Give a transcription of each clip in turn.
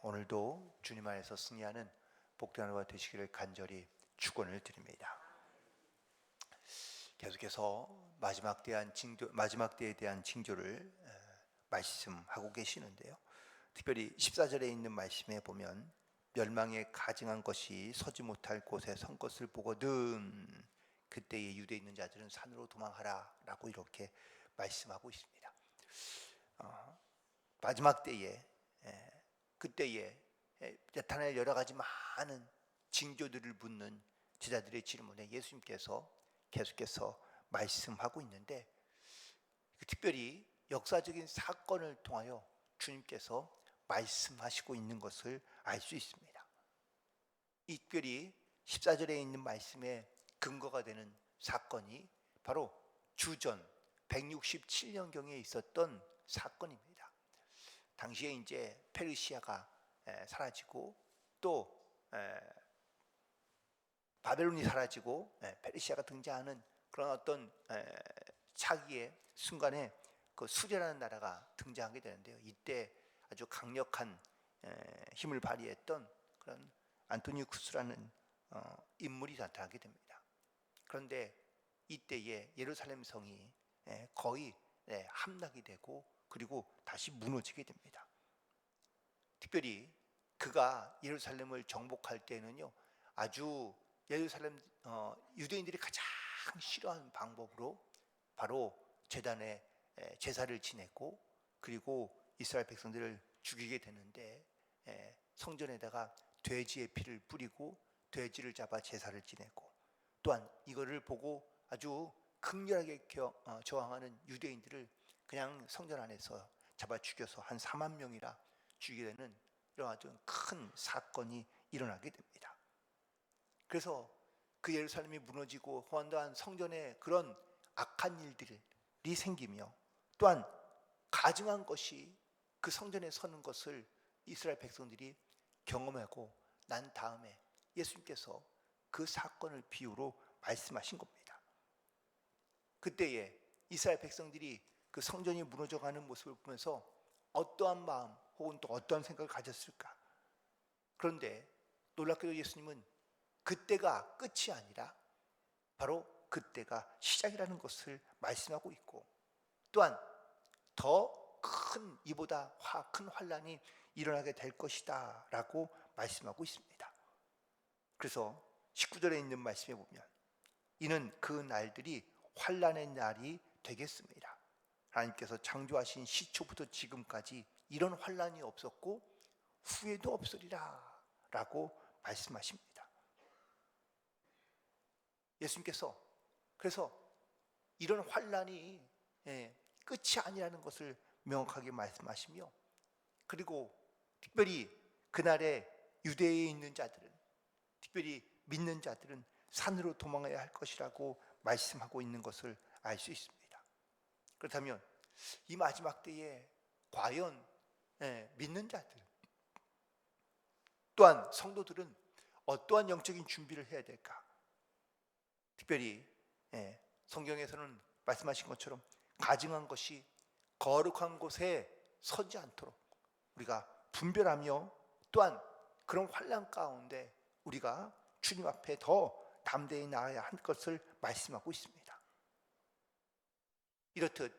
오늘도 주님 안에서 승리하는 복된 하루가 되시기를 간절히 축원을 드립니다. 계속해서 마지막 때에 대한 징조를 말씀하고 계시는데요. 특별히 14절에 있는 말씀에 보면 멸망에 가증한 것이 서지 못할 곳에 선 것을 보거든 그때에 유대에 있는 자들은 산으로 도망하라 라고 이렇게 말씀하고 있습니다. 마지막 때에 그때에 나타날 여러 가지 많은 징조들을 묻는 제자들의 질문에 예수님께서 계속해서 말씀하고 있는데, 특별히 역사적인 사건을 통하여 주님께서 말씀하시고 있는 것을 알 수 있습니다. 특별히 14절에 있는 말씀에 근거가 되는 사건이 바로 주전 167년경에 있었던 사건입니다. 당시에 이제 페르시아가 사라지고 또 바벨론이 사라지고 페르시아가 등장하는 그런 어떤 차기의 순간에 그 수레라는 나라가 등장하게 되는데요. 이때 아주 강력한 힘을 발휘했던 그런 안토니쿠스라는 인물이 나타나게 됩니다. 그런데 이때에 예루살렘 성이 거의 함락이 되고 그리고 다시 무너지게 됩니다. 특별히 그가 예루살렘을 정복할 때는요, 아주 예루살렘 유대인들이 가장 싫어하는 방법으로 바로 제단에 제사를 지냈고 그리고 이스라엘 백성들을 죽이게 되는데, 성전에다가 돼지의 피를 뿌리고 돼지를 잡아 제사를 지냈고, 또한 이거를 보고 아주 극렬하게 저항하는 유대인들을 그냥 성전 안에서 잡아 죽여서 한 4만 명이나 죽이게 되는 이런 아주 큰 사건이 일어나게 됩니다. 그래서 그 예루살렘이 무너지고 또한 성전에 그런 악한 일들이 생기며 또한 가증한 것이 그 성전에 서는 것을 이스라엘 백성들이 경험하고 난 다음에 예수님께서 그 사건을 비유로 말씀하신 겁니다. 그때에 이스라엘 백성들이 그 성전이 무너져가는 모습을 보면서 어떠한 마음 혹은 또 어떠한 생각을 가졌을까? 그런데 놀랍게도 예수님은 그때가 끝이 아니라 바로 그때가 시작이라는 것을 말씀하고 있고, 또한 더 큰 이보다 큰 환란이 일어나게 될 것이다 라고 말씀하고 있습니다. 그래서 19절에 있는 말씀에 보면 이는 그 날들이 환란의 날이 되겠습니다. 하나님께서 창조하신 시초부터 지금까지 이런 환란이 없었고 후에도 없으리라 라고 말씀하십니다. 예수님께서 그래서 이런 환란이 끝이 아니라는 것을 명확하게 말씀하시며, 그리고 특별히 그날에 유대에 있는 자들은, 특별히 믿는 자들은 산으로 도망해야 할 것이라고 말씀하고 있는 것을 알 수 있습니다. 그렇다면 이 마지막 때에 과연 믿는 자들 또한 성도들은 어떠한 영적인 준비를 해야 될까? 특별히 성경에서는 말씀하신 것처럼 가증한 것이 거룩한 곳에 서지 않도록 우리가 분별하며, 또한 그런 환난 가운데 우리가 주님 앞에 더 담대히 나아야 할 것을 말씀하고 있습니다. 이렇듯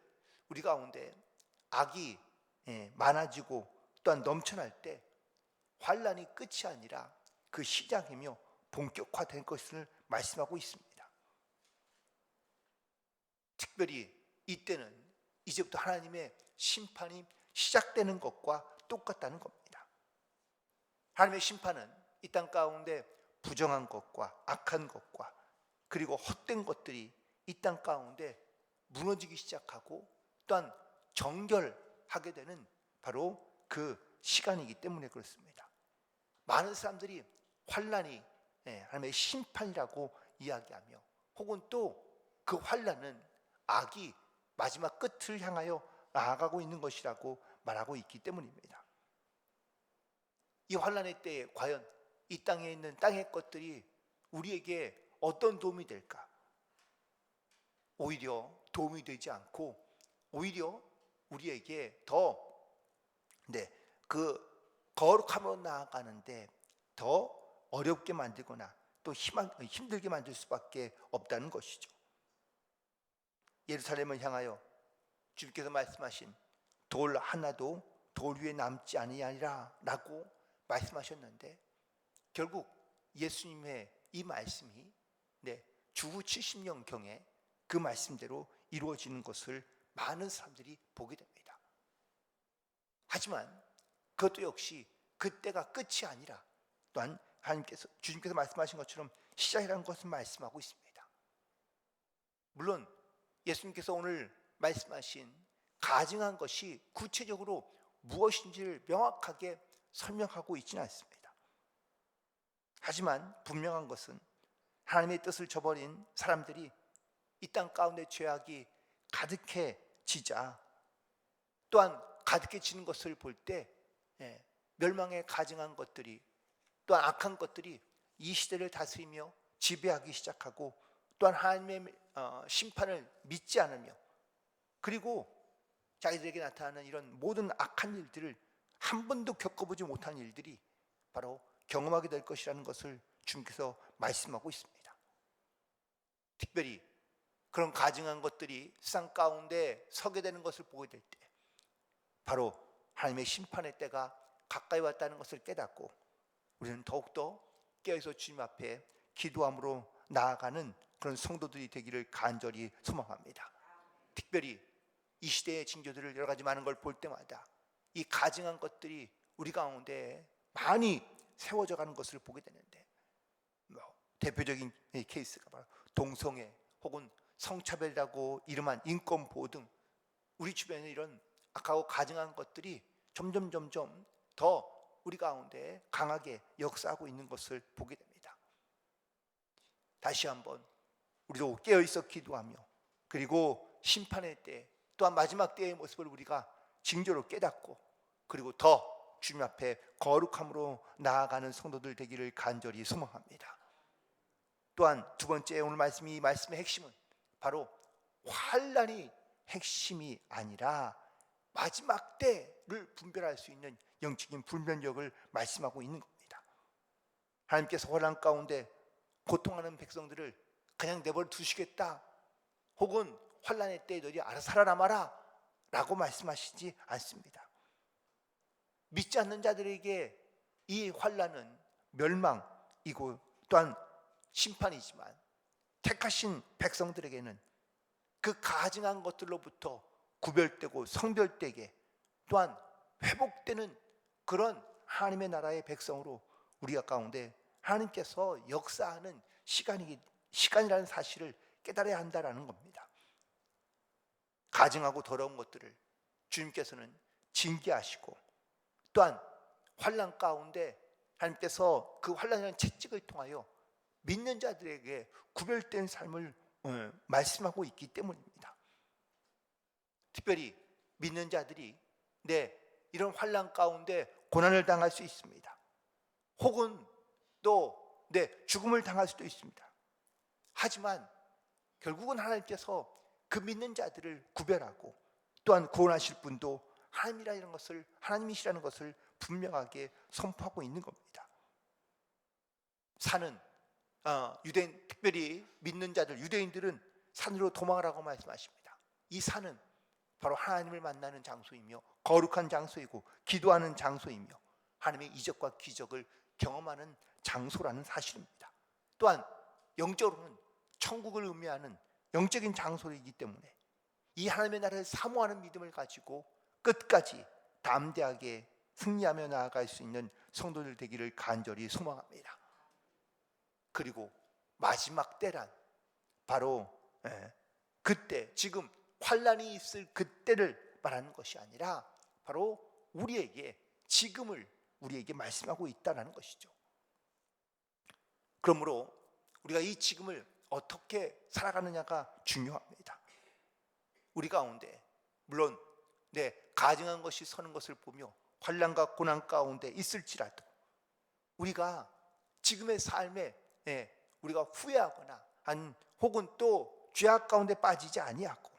우리 가운데 악이 많아지고 또한 넘쳐날 때 환난이 끝이 아니라 그 시작이며 본격화된 것을 말씀하고 있습니다. 특별히 이때는 이제부터 하나님의 심판이 시작되는 것과 똑같다는 겁니다. 하나님의 심판은 이 땅 가운데 부정한 것과 악한 것과 그리고 헛된 것들이 이 땅 가운데 무너지기 시작하고 또한 정결하게 되는 바로 그 시간이기 때문에 그렇습니다. 많은 사람들이 환난이 하나님의 심판이라고 이야기하며, 혹은 또 그 환난은 악이 마지막 끝을 향하여 나아가고 있는 것이라고 말하고 있기 때문입니다. 이 환난의 때에 과연 이 땅에 있는 땅의 것들이 우리에게 어떤 도움이 될까? 오히려 도움이 되지 않고 오히려 우리에게 더 그 거룩함으로 나아가는데 더 어렵게 만들거나 또 힘들게 만들 수밖에 없다는 것이죠. 예루살렘을 향하여 주님께서 말씀하신 돌 하나도 돌 위에 남지 아니하리라 라고 말씀하셨는데, 결국 예수님의 이 말씀이 주후 70년경에 그 말씀대로 이루어지는 것을 많은 사람들이 보게 됩니다. 하지만 그것도 역시 그때가 끝이 아니라 또한 주님께서 말씀하신 것처럼 시작이라는 것을 말씀하고 있습니다. 물론 예수님께서 오늘 말씀하신 가증한 것이 구체적으로 무엇인지를 명확하게 설명하고 있지는 않습니다. 하지만 분명한 것은 하나님의 뜻을 저버린 사람들이 이 땅 가운데 죄악이 가득해지자, 또한 가득해지는 것을 볼 때 멸망에 가증한 것들이, 또한 악한 것들이 이 시대를 다스리며 지배하기 시작하고, 또한 하나님의 심판을 믿지 않으며, 그리고 자기들에게 나타나는 이런 모든 악한 일들을 한 번도 겪어보지 못한 일들이 바로 경험하게 될 것이라는 것을 주님께서 말씀하고 있습니다. 특별히 그런 가증한 것들이 세상 가운데 서게 되는 것을 보게 될 때 바로 하나님의 심판의 때가 가까이 왔다는 것을 깨닫고 우리는 더욱더 깨어서 주님 앞에 기도함으로 나아가는 그런 성도들이 되기를 간절히 소망합니다. 특별히 이 시대의 징조들을 여러 가지 많은 걸 볼 때마다 이 가증한 것들이 우리 가운데 많이 세워져 가는 것을 보게 되는데, 대표적인 케이스가 바로 동성애 혹은 성차별이라고 이름한 인권보호 등 우리 주변에 이런 악하고 가증한 것들이 점점 더 우리 가운데 강하게 역사하고 있는 것을 보게 됩니다. 다시 한번 우리도 깨어있어 기도하며, 그리고 심판의 때 또한 마지막 때의 모습을 우리가 징조로 깨닫고, 그리고 더 주님 앞에 거룩함으로 나아가는 성도들 되기를 간절히 소망합니다. 또한 두 번째, 오늘 말씀의 핵심은 바로 환난이 핵심이 아니라 마지막 때를 분별할 수 있는 영적인 분별력을 말씀하고 있는 겁니다. 하나님께서 환난 가운데 고통하는 백성들을 그냥 내버려 두시겠다, 혹은 환난의 때에 너희 알아서 살아남아라 라고 말씀하시지 않습니다. 믿지 않는 자들에게 이 환난은 멸망이고 또한 심판이지만, 택하신 백성들에게는 그 가증한 것들로부터 구별되고 성별되게 또한 회복되는 그런 하나님의 나라의 백성으로 우리가 가운데 하나님께서 역사하는 시간이라는 사실을 깨달아야 한다라는 겁니다. 가증하고 더러운 것들을 주님께서는 징계하시고, 또한 환난 가운데 하나님께서 그 환난이라는 채찍을 통하여 믿는 자들에게 구별된 삶을 말씀하고 있기 때문입니다. 특별히 믿는 자들이 이런 환난 가운데 고난을 당할 수 있습니다. 혹은 또 죽음을 당할 수도 있습니다. 하지만 결국은 하나님께서 그 믿는 자들을 구별하고 또한 구원하실 분도 하나님이시라는 것을 분명하게 선포하고 있는 겁니다. 산은 유대인, 특별히 믿는 자들, 유대인들은 산으로 도망하라고 말씀하십니다. 이 산은 바로 하나님을 만나는 장소이며 거룩한 장소이고 기도하는 장소이며 하나님의 이적과 기적을 경험하는 장소라는 사실입니다. 또한 영적으로는 천국을 의미하는 영적인 장소이기 때문에 이 하나님의 나라를 사모하는 믿음을 가지고 끝까지 담대하게 승리하며 나아갈 수 있는 성도들 되기를 간절히 소망합니다. 그리고 마지막 때란 바로 그때, 지금 환난이 있을 그때를 말하는 것이 아니라 바로 우리에게 지금을 우리에게 말씀하고 있다는 것이죠. 그러므로 우리가 이 지금을 어떻게 살아가느냐가 중요합니다. 우리 가운데 물론 가증한 것이 서는 것을 보며 환난과 고난 가운데 있을지라도 우리가 지금의 삶에 우리가 후회하거나 혹은 또 죄악 가운데 빠지지 아니하고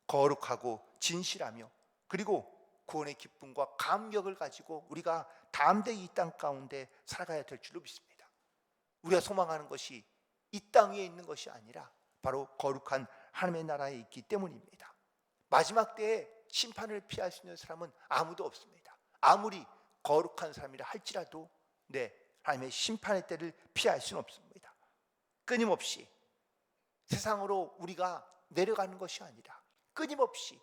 거룩하고 진실하며 그리고 구원의 기쁨과 감격을 가지고 우리가 담대히 이 땅 가운데 살아가야 될 줄로 믿습니다. 우리가 소망하는 것이 이 땅 위에 있는 것이 아니라 바로 거룩한 하나님의 나라에 있기 때문입니다. 마지막 때에 심판을 피할 수 있는 사람은 아무도 없습니다. 아무리 거룩한 사람이라 할지라도 하나님의 심판의 때를 피할 수는 없습니다. 끊임없이 세상으로 우리가 내려가는 것이 아니라 끊임없이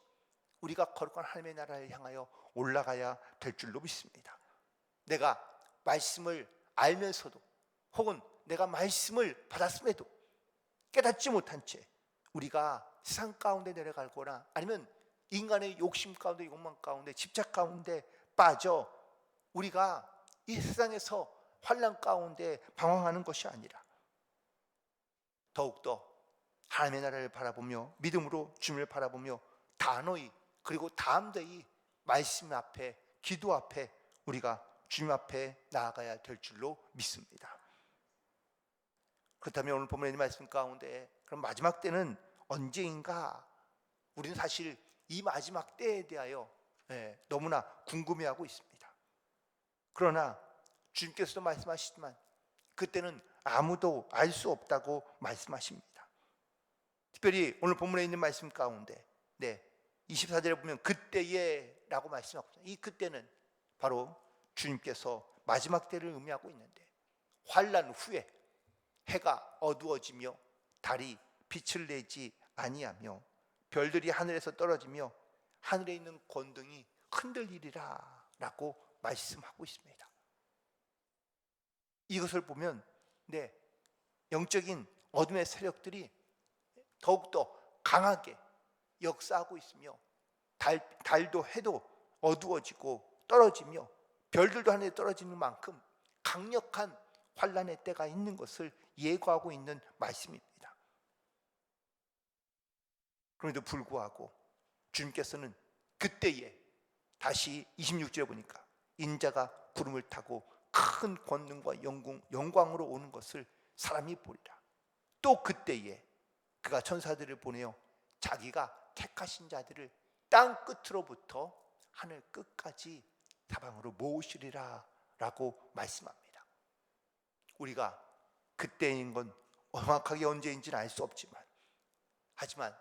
우리가 거룩한 하나님의 나라를 향하여 올라가야 될 줄로 믿습니다. 내가 말씀을 알면서도 혹은 내가 말씀을 받았음에도 깨닫지 못한 채 우리가 세상 가운데 내려가거나 아니면 인간의 욕심 가운데 욕망 가운데 집착 가운데 빠져 우리가 이 세상에서 환난 가운데 방황하는 것이 아니라 더욱더 하나님의 나라를 바라보며 믿음으로 주님을 바라보며 단호히 그리고 담대히 말씀 앞에 기도 앞에 우리가 주님 앞에 나아가야 될 줄로 믿습니다. 그렇다면 오늘 본문의 말씀 가운데 그럼 마지막 때는 언제인가? 우리는 사실 이 마지막 때에 대하여 너무나 궁금해하고 있습니다. 그러나 주님께서도 말씀하시지만 그때는 아무도 알 수 없다고 말씀하십니다. 특별히 오늘 본문에 있는 말씀 가운데 24절에 보면 그때에 라고 말씀하고 있습니다. 이 그때는 바로 주님께서 마지막 때를 의미하고 있는데 환난 후에 해가 어두워지며 달이 빛을 내지 아니하며 별들이 하늘에서 떨어지며 하늘에 있는 권등이 흔들리리라 라고 말씀하고 있습니다. 이것을 보면 영적인 어둠의 세력들이 더욱더 강하게 역사하고 있으며 달도 해도 어두워지고 떨어지며 별들도 하늘에 떨어지는 만큼 강력한 환난의 때가 있는 것을 예고하고 있는 말씀입니다. 그런데도 불구하고 주님께서는 그때에 다시 26절에 보니까 인자가 구름을 타고 큰 권능과 영광으로 오는 것을 사람이 보리라. 또 그때에 그가 천사들을 보내어 자기가 택하신 자들을 땅 끝으로부터 하늘 끝까지 사방으로 모으시리라 라고 말씀합니다. 우리가 그때인 건 정확하게 언제인지는 알 수 없지만 하지만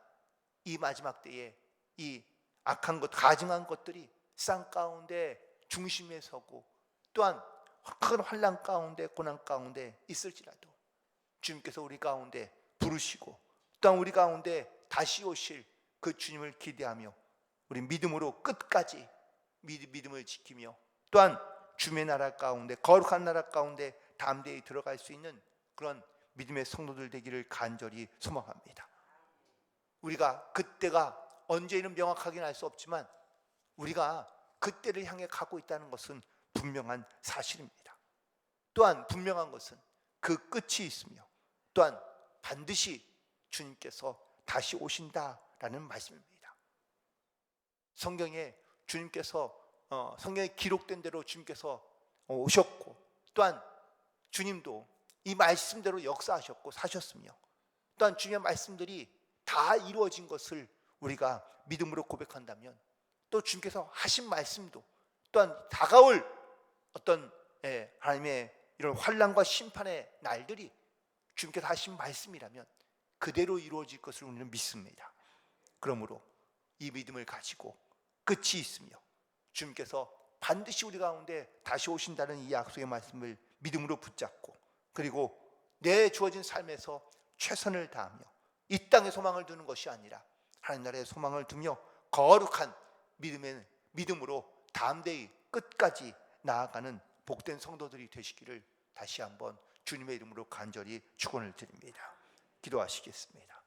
이 마지막 때에 이 악한 것, 가증한 것들이 쌍 가운데 중심에 서고 또한 큰 환난 가운데 고난 가운데 있을지라도 주님께서 우리 가운데 부르시고 또한 우리 가운데 다시 오실 그 주님을 기대하며 우리 믿음으로 끝까지 믿음을 지키며 또한 주님의 나라 가운데 거룩한 나라 가운데 담대히 들어갈 수 있는 그런 믿음의 성도들 되기를 간절히 소망합니다. 우리가 그때가 언제는 명확하게는 알 수 없지만 우리가 그때를 향해 가고 있다는 것은 분명한 사실입니다. 또한 분명한 것은 그 끝이 있으며 또한 반드시 주님께서 다시 오신다라는 말씀입니다. 성경에 성경에 기록된 대로 주님께서 오셨고 또한 주님도 이 말씀대로 역사하셨고 사셨으며 또한 주님의 말씀들이 다 이루어진 것을 우리가 믿음으로 고백한다면 또 주님께서 하신 말씀도 또한 다가올 어떤 하나님의 이런 환난과 심판의 날들이 주님께서 하신 말씀이라면 그대로 이루어질 것을 우리는 믿습니다. 그러므로 이 믿음을 가지고 끝이 있으며 주님께서 반드시 우리 가운데 다시 오신다는 이 약속의 말씀을 믿음으로 붙잡고 그리고 내 주어진 삶에서 최선을 다하며 이 땅에 소망을 두는 것이 아니라 하나님 나라에 소망을 두며 거룩한 믿음으로 담대히 끝까지 나아가는 복된 성도들이 되시기를 다시 한번 주님의 이름으로 간절히 축원을 드립니다. 기도하시겠습니다.